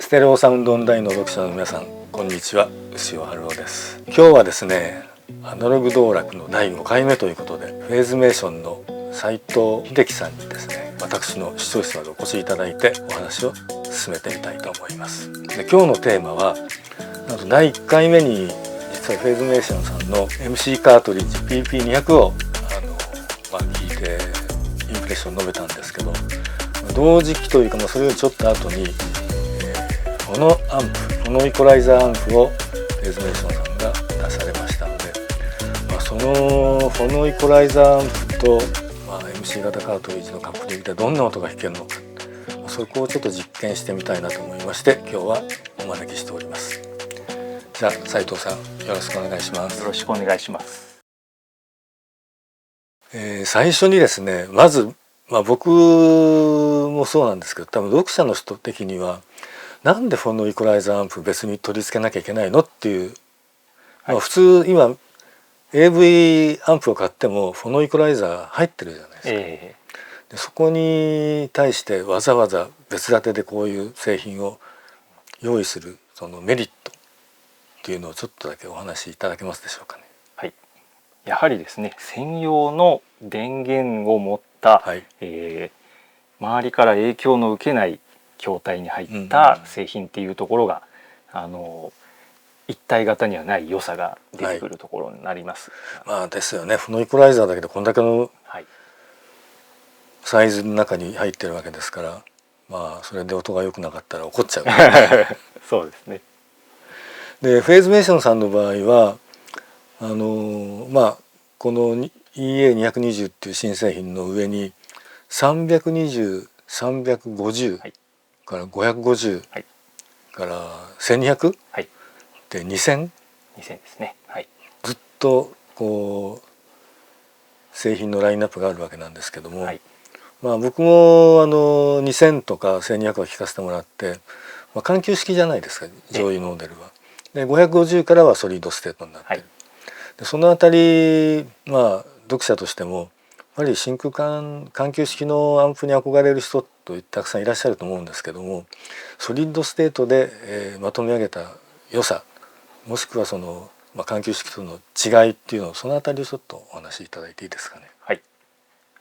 ステレオサウンドオンラインの読者の皆さん、こんにちは。牛尾春夫です。今日はですね、アナログ道楽の第5回目ということで、フェーズメーションの斉藤秀樹さんにですね、私の視聴室までお越しいただいてお話を進めてみたいと思います。で、今日のテーマはなんと第1回目に実はフェーズメーションさんの MC カートリッジ PP200 を聞いてインプレッション述べたんですけど、同時期というか、それよりちょっと後にフォノイコライザーアンプをフェーズメーションさんが出されましたので、そのフォノイコライザーアンプと、MC 型カートリッジのカップリングでどんな音が弾けるのか、そこをちょっと実験してみたいなと思いまして、今日はお招きしております。じゃあ斉藤さん、よろしくお願いします。よろしくお願いします。最初にですね、まず、僕もそうなんですけど、多分読者の人的にはなんでフォノイコライザーアンプ別に取り付けなきゃいけないのっていう、普通今 AV アンプを買ってもフォノイコライザー入ってるじゃないですか。でそこに対してわざわざ別立てでこういう製品を用意するそのメリットっていうのをちょっとだけお話しいただけますでしょうかね。はい、やはりですね、専用の電源を持った、周りから影響の受けない筐体に入った製品っていうところが、一体型にはない良さが出てくるところになります。ですよね。フォノイコライザーだけでこんだけのサイズの中に入ってるわけですから、それで音が良くなかったら怒っちゃう、そうですね。でフェーズメーションさんの場合はこの EA220 っていう新製品の上に320、350、から550、から1200、で2000ですね。ずっとこう製品のラインナップがあるわけなんですけども、僕も2000とか1200は聞かせてもらって、緩急式じゃないですか、上位モデルは。で550からはソリッドステートになってる。でそのあたり読者としてもやっぱり真空管緩急式のアンプに憧れる人とたくさんいらっしゃると思うんですけども、ソリッドステートで、まとめ上げた良さ、もしくはその、緩急式との違いっていうのを、そのあたりをちょっとお話しいただいていいですかね。はい。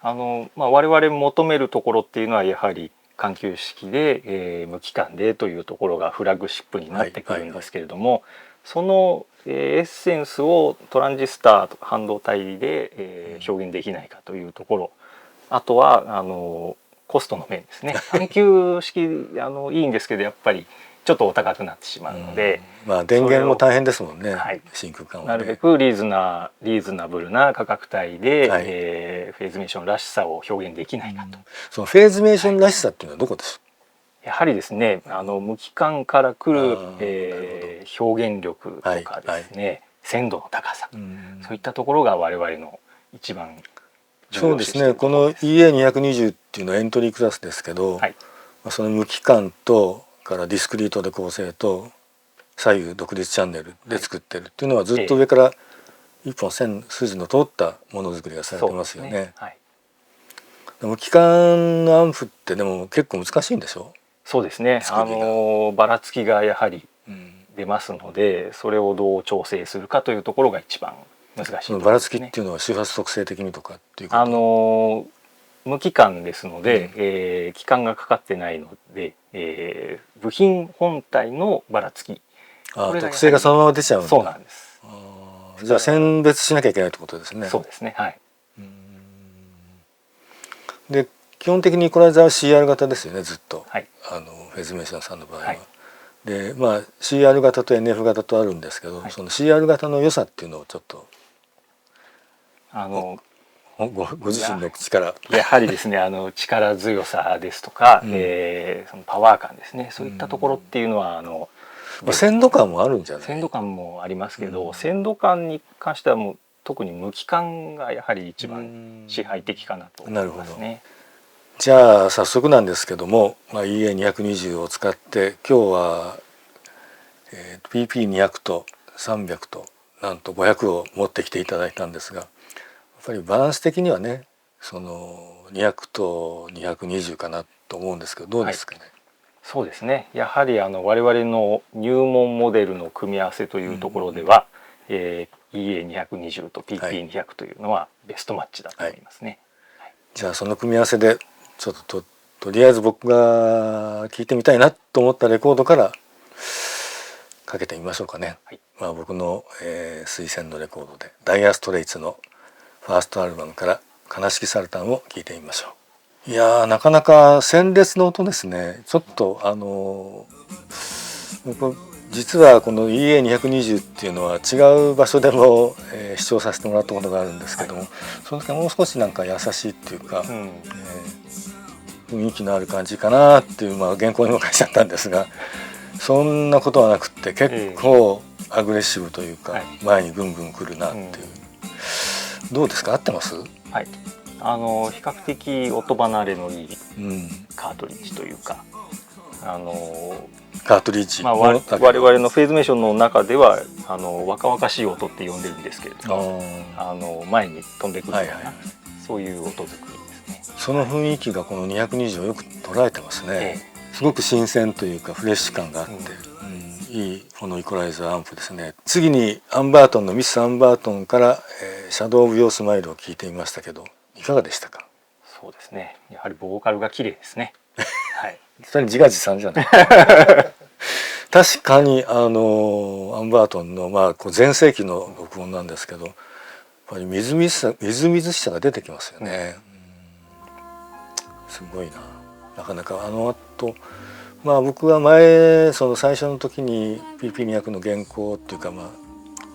我々求めるところっていうのはやはり緩急式で、無機関でというところがフラッグシップになってくるんですけれども、そのエッセンスをトランジスタとか半導体で表現できないかというところ、あとはコストの面ですね。緩急式いいんですけど、やっぱりちょっとお高くなってしまうので、電源も大変ですもんね、真空管はね。なるべくリーズナブルな価格帯で、フェーズメーションらしさを表現できないかと。そのフェーズメーションらしさっていうのはどこですか？やはりですね、無機関から来る、表現力とかですね、鮮度の高さ、そういったところが我々の一番重要視しているところです。そうですね。この EA220 っていうのはエントリークラスですけど、その無機関とからディスクリートで構成と左右独立チャンネルで作ってるっていうのは、ずっと上から一本筋の通ったものづくりがされてますよね。無機関のアンプってでも結構難しいんでしょ？そうですね。ばらつきがやはり出ますので、それをどう調整するかというところが一番難しいところですね。そのばらつきっていうのは周波数特性的にとかっていうこと？無機関ですので、機関がかかってないので、部品本体のばらつき、特性がそのまま出ちゃうんだ。そうなんです。じゃあ選別しなきゃいけないってことですね。そうですね。で基本的にイコライザーは CR 型ですよね、ずっと、フェーズメーションさんの場合は。でCR 型と NF 型とあるんですけど、その CR 型の良さっていうのをちょっとご自身の口から。やはりですね、力強さですとか、そのパワー感ですね、そういったところっていうのは鮮度感もあるんじゃない？鮮度感もありますけど、鮮度感に関してはもう特に無機関がやはり一番支配的かなと思いますね。じゃあ早速なんですけども、EA220 を使って今日は、PP200 と300となんと500を持ってきていただいたんですが、やっぱりバランス的にはね、その200と220かなと思うんですけど、どうですかね？そうですね。やはり我々の入門モデルの組み合わせというところでは、EA220 と PP200 というのはベストマッチだと思いますね。じゃあその組み合わせでちょっとりあえず僕が聴いてみたいなと思ったレコードからかけてみましょうかね。はい、僕の、推薦のレコードでダイアストレイツのファーストアルバムから「悲しきサルタン」を聴いてみましょう。いやー、なかなか鮮烈の音ですね。ちょっと僕実はこの EA220 っていうのは違う場所でも、視聴させてもらったことがあるんですけども、その時はもう少しなんか優しいっていうか、雰囲気のある感じかなっていう、原稿にも書いちゃったんですが、そんなことはなくって結構アグレッシブというか、前にぐんぐん来るなっていう、どうですか、合ってます？はい、比較的音離れのいいカートリッジというか、カートリッジ、我々のフェーズメーションの中では若々しい音って呼んでるんですけれども、前に飛んでくるような、そういう音作りですね。その雰囲気がこの220をよく捉えてますね。すごく新鮮というかフレッシュ感があって、いいフォノイコライザーアンプですね。次にアンバートンのミス・アンバートンから「シャドウ・オブ・ヨー・スマイル」を聞いてみましたけど、いかがでしたか？そうですね、やはりボーカルが綺麗ですね。はい、それ自画自賛じゃない確かにアンバートンの全盛期の録音なんですけど、やっぱりみずみずしさが出てきますよね。すごいなかなか。後僕は前その最初の時に PP200 の原稿っていうか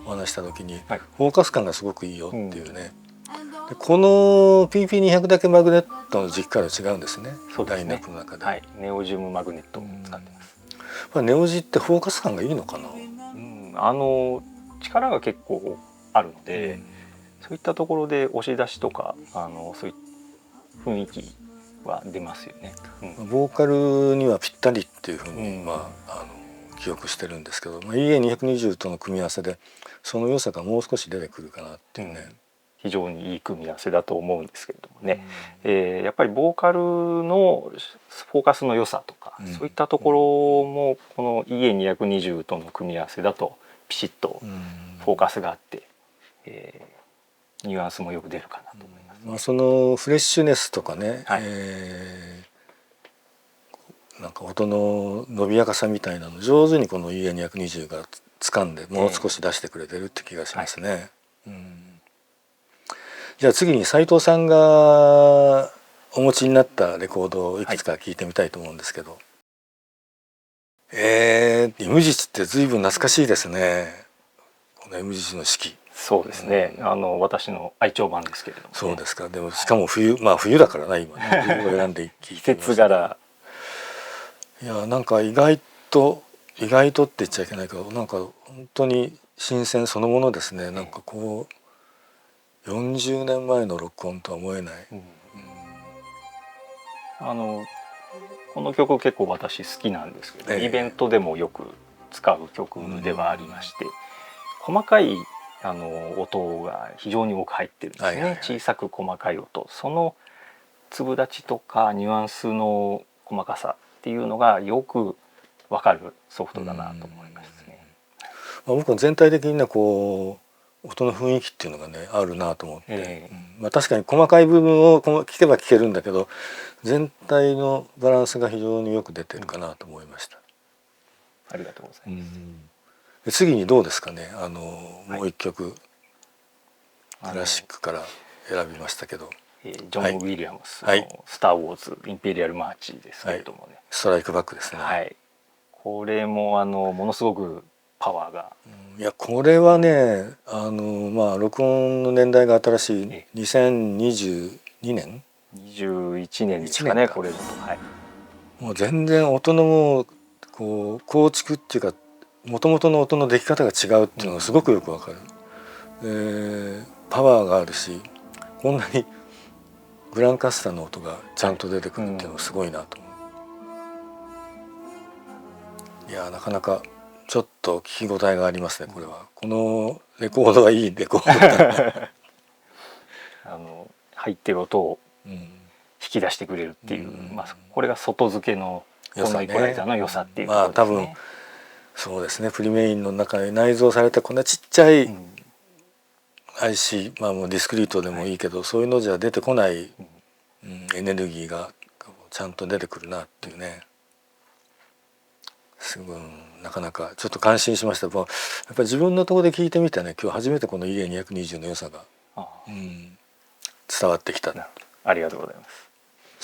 お話した時に、フォーカス感がすごくいいよっていうね、でこの PP200 だけマグネットの軸から違うんですね。ラインナップの中で、ネオジウムマグネットを使ってます。ネオジってフォーカス感がいいのかな？力が結構あるので、そういったところで押し出しとかそういう雰囲気は出ますよね。ボーカルにはぴったりっていうふうに記憶してるんですけど、EA220 との組み合わせでその良さがもう少し出てくるかなっていうね、非常にいい組み合わせだと思うんですけれどもね、やっぱりボーカルのフォーカスの良さとか、そういったところもこの EA220 との組み合わせだとピシッとフォーカスがあって、ニュアンスもよく出るかなと思います。そのフレッシュネスとかね、なんか音の伸びやかさみたいなの上手にこの EA220 が掴んでもう少し出してくれてるって気がしますね。じゃあ次に斉藤さんがお持ちになったレコードをいくつか聞いてみたいと思うんですけど、イムジチって随分懐かしいですね。このイムジチの式。そうですね、私の愛聴版ですけれども、そうですか。でもしかも冬、冬だから今ね、自分が選んで聞いてみました。季節柄。いや、なんか意外とって言っちゃいけないけど、なんか本当に新鮮そのものですね。なんかこう40年前の録音とは思えない。この曲結構私好きなんですけど、イベントでもよく使う曲ではありまして、細かい音が非常に多く入ってるんですね。小さく細かい音、その粒立ちとかニュアンスの細かさっていうのがよくわかるソフトだなと思いますね。僕は全体的にこう音の雰囲気っていうのがねあるなと思って、確かに細かい部分を聞けば聞けるんだけど、全体のバランスが非常によく出てるかなと思いました。ありがとうございます。次にどうですかね、もう一曲クラシックから選びましたけど、ジョン・ウィリアムスの「スター・ウォーズ・インペリアル・マーチ」ですけれどもね、ストライクバックですね。これもものすごくパワーが、いやこれはね録音の年代が新しい2022年21年ですかね、これだと。もう全然音のこう構築っていうか元々の音の出来方が違うっていうのがすごくよくわかる。パワーがあるし、こんなにグランカスタの音がちゃんと出てくるっていうのがすごいなと思う。いやなかなかちょっと聞き応えがありますね。これはこのレコードはいいレコードだ入ってる音を引き出してくれるっていう、これが外付けの良さね、このイコライザーの良さっていうところですね。多分そうですね。プリメインの中に内蔵されたこんなちっちゃい IC、もうディスクリートでもいいけど、そういうのじゃ出てこない、エネルギーがちゃんと出てくるなっていうね。すごいなかなかちょっと感心しました。やっぱり自分のところで聞いてみてね、今日初めてこの EA220 の良さが、伝わってきた。ありがとうございます。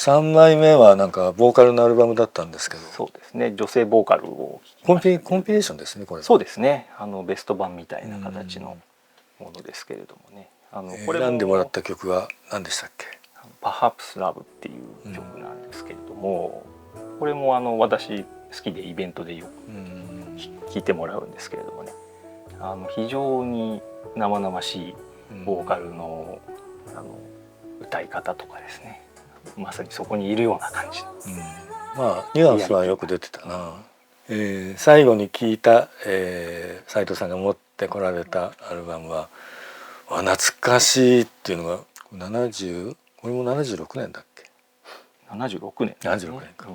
3枚目はなんかボーカルのアルバムだったんですけど、そうですね、女性ボーカルをコンピレーションですねこれ。そうですね、ベスト版みたいな形のものですけれどもね、これ選んでもらった曲は何でしたっけ？Perhaps Love っていう曲なんですけれども、これも私好きでイベントでよく聴いてもらうんですけれどもね、非常に生々しいボーカルの歌い方とかですね、まさにそこにいるような感じ、ニュアンスはよく出てたな。最後に聴いた斉藤さんが持ってこられたアルバムは懐かしいっていうのが70、これも76年だっけ？76年ですね。76年か、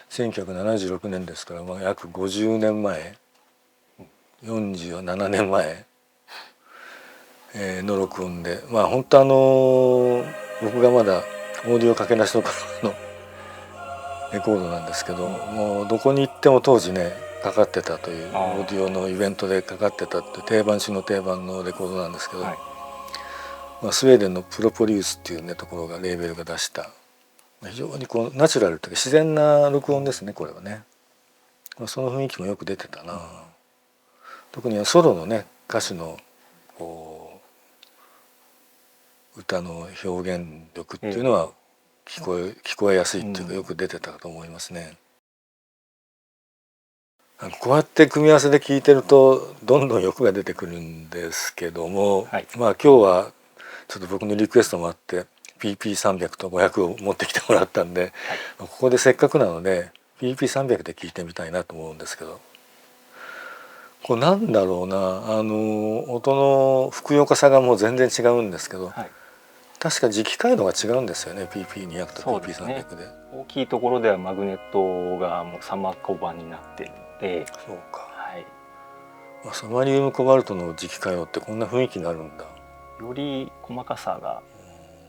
1976年ですから、約50年前、47年前、の録音で、本当僕がまだオーディオかけなしの頃のレコードなんですけど、もうどこに行っても当時ねかかってたという、オーディオのイベントでかかってたって定番中の定番のレコードなんですけど、スウェーデンのプロポリウスっていうねところがレーベルが出した非常にこうナチュラルというか自然な録音ですねこれはね。その雰囲気もよく出てたな。特にソロのね歌手のこう歌の表現力っていうのは聞こえやすいっていうかよく出てたと思いますね。こうやって組み合わせで聴いてるとどんどん欲が出てくるんですけども、今日はちょっと僕のリクエストもあって PP300 と500を持ってきてもらったんで、ここでせっかくなので PP300 で聴いてみたいなと思うんですけど、これなんだろうな、音のふくよかさがもう全然違うんですけど、確か磁気回路が違うんですよね PP200 と PP300 で。大きいところではマグネットがもうサマーコバになってるので、そうか、サマリウムコバルトの磁気回路ってこんな雰囲気になるんだ。より細かさが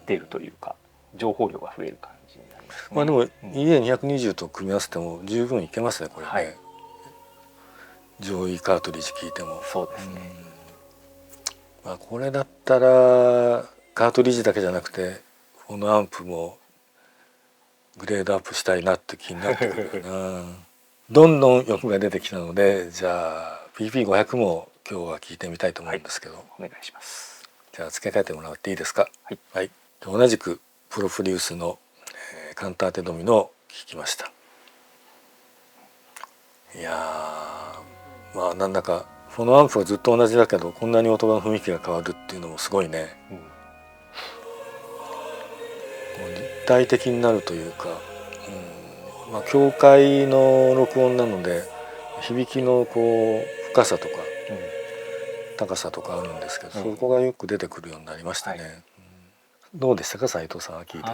出るというか情報量が増える感じになりますね。でも EA220 と組み合わせても十分いけますねこれね、上位カートリッジ聞いても。そうですね、これだったらカートリッジだけじゃなくてフォノアンプもグレードアップしたいなって気になってくるなどんどん欲が出てきたので、じゃあ PP500 も今日は聞いてみたいと思うんですけど、お願いします。じゃあ付け替えてもらっていいですか？同じくプロプリウスの、カンターテドミノを聞きました。いやなんだかフォノアンプはずっと同じだけどこんなに音の雰囲気が変わるっていうのもすごいね、立体的になるというか、教会の録音なので響きのこう深さとか、高さとかあるんですけど、そこがよく出てくるようになりましたね。どうでしたか斉藤さんは聞いて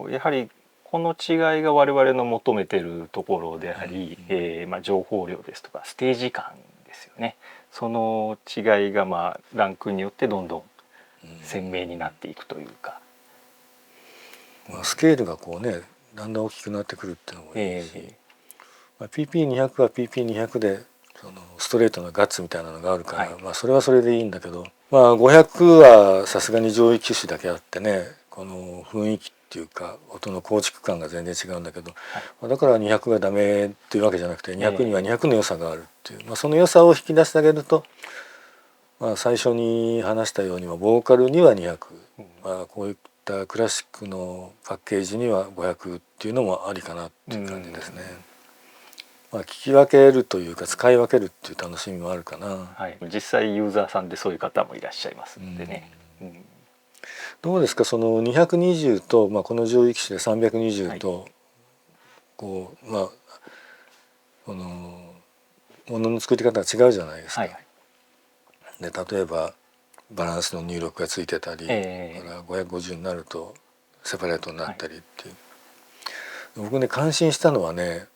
て。やはりこの違いが我々の求めてるところであり、情報量ですとかステージ感ですよね。その違いがランクによってどんどん鮮明になっていくというか、スケールがこうねだんだん大きくなってくるっていうのもいいし、PP200 は PP200 でそのストレートなガッツみたいなのがあるから、それはそれでいいんだけど、500はさすがに上位機種だけあってね、この雰囲気っていうか音の構築感が全然違うんだけど、だから200がダメっていうわけじゃなくて200には200の良さがあるっていう、その良さを引き出してあげると、最初に話したようにボーカルには200、こういったクラシックのパッケージには500っていうのもありかなっていう感じですね。聞き分けるというか使い分けるっていう楽しみもあるかな。実際ユーザーさんでそういう方もいらっしゃいますのでね。どうですかその220と、この上位機種で320と、こうこのものの作り方が違うじゃないですか。で例えばバランスの入力がついてたり、550になるとセパレートになったりっていう、僕ね感心したのはね、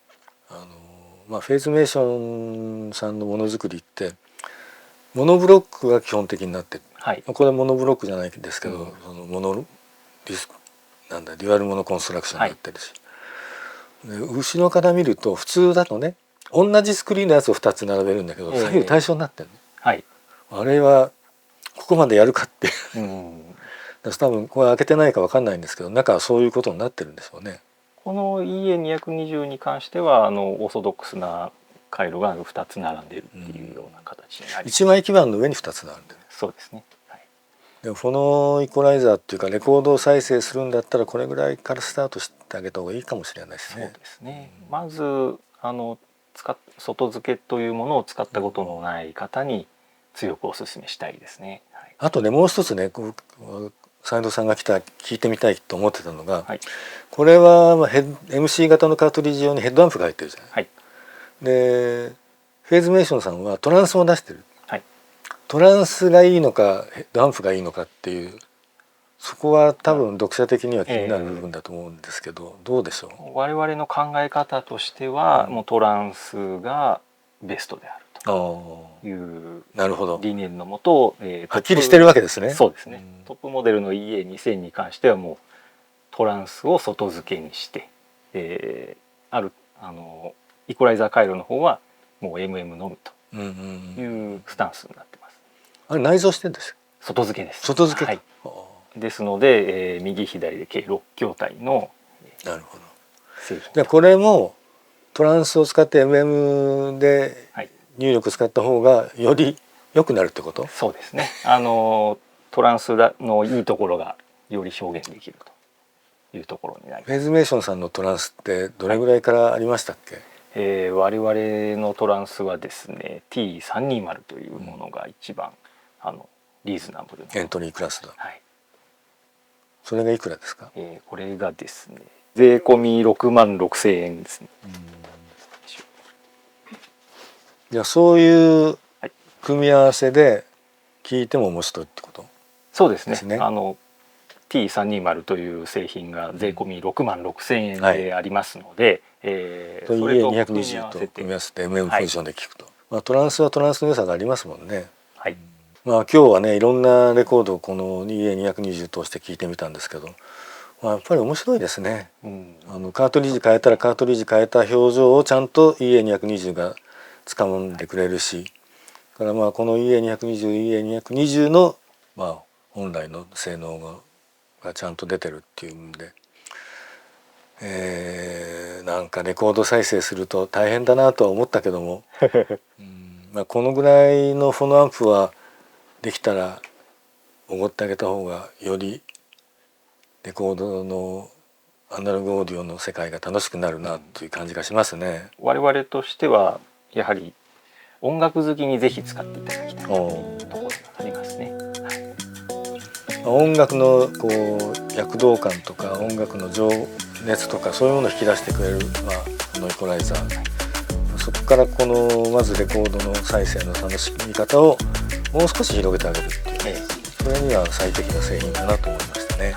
フェーズメーションさんのものづくりってモノブロックが基本的になってる、はい、これはモノブロックじゃないですけど、うん、そのモノデュアルモノコンストラクションになってるし、で後ろから見ると普通だとね同じスクリーンのやつを2つ並べるんだけど、左右対称になってる、はい、あれはここまでやるかってうん多分これ開けてないか分かんないんですけど中はそういうことになってるんでしょうね。この EA220 に関してはオーソドックスな回路が2つ並んでいるっていうような形になります。1枚基板の上に2つ並んでる。そうですね、はい、でもフォノイコライザーっていうかレコードを再生するんだったらこれぐらいからスタートしてあげた方がいいかもしれないですね。そうですね、まず外付けというものを使ったことのない方に強くお勧めしたいですね。はい、あとねもう一つね斉藤さんが聞いてみたいと思ってたのが、はい、これはMC 型のカートリッジ用にヘッドアンプが入ってるじゃない。はい、でフェーズメーションさんはトランスも出してる、はい、トランスがいいのかヘッドアンプがいいのかっていうそこは多分読者的には気になる部分だと思うんですけど、どうでしょう。我々の考え方としては、もうトランスがベストであるという理念のもと、はっきりしてるわけですね。そうですね、トップモデルの EA2000 に関してはもうトランスを外付けにして、イコライザー回路の方はもう MM のみというスタンスになってます。あれ内蔵してるんですよ。外付けです。外付け、はい、ですので、右左で計6筐体のなるほど製品。でこれもトランスを使って MM で入力使った方がより良くなるってこと？そうですね。トランスのいいところがより表現できるというところになります。フェーズメーションさんのトランスってどれぐらいからありましたっけ？我々のトランスはですね T320 というものが一番、リーズナブルなエントリークラスだ。はい、それがいくらですか？これがですね税込み66,000円ですね。いやそういう組み合わせで聞いても面白いってこと？そうですね。T320 という製品が税込み66,000円でありますので、それとEA220 と組み合わせて MM ポジションで聞くと、トランスはトランスの良さがありますもんね。はい。今日はねいろんなレコードをこの EA220 通して聞いてみたんですけど、やっぱり面白いですね。カートリッジ変えたらカートリッジ変えた表情をちゃんと EA220 が掴んでくれるし、からこの EA220 の本来の性能がちゃんと出てるっていうんで、なんかレコード再生すると大変だなとは思ったけどもこのぐらいのフォノアンプはできたらおごってあげた方がよりレコードのアナログオーディオの世界が楽しくなるなという感じがしますね。我々としてはやはり音楽好きにぜひ使っていただきたいというところがありますね。音楽の躍動感とか音楽の情熱とかそういうものを引き出してくれる、ノイコライザー、そこからまずレコードの再生の楽しみ方をもう少し広げてあげるっていう、それには最適な製品かなと思いましたね。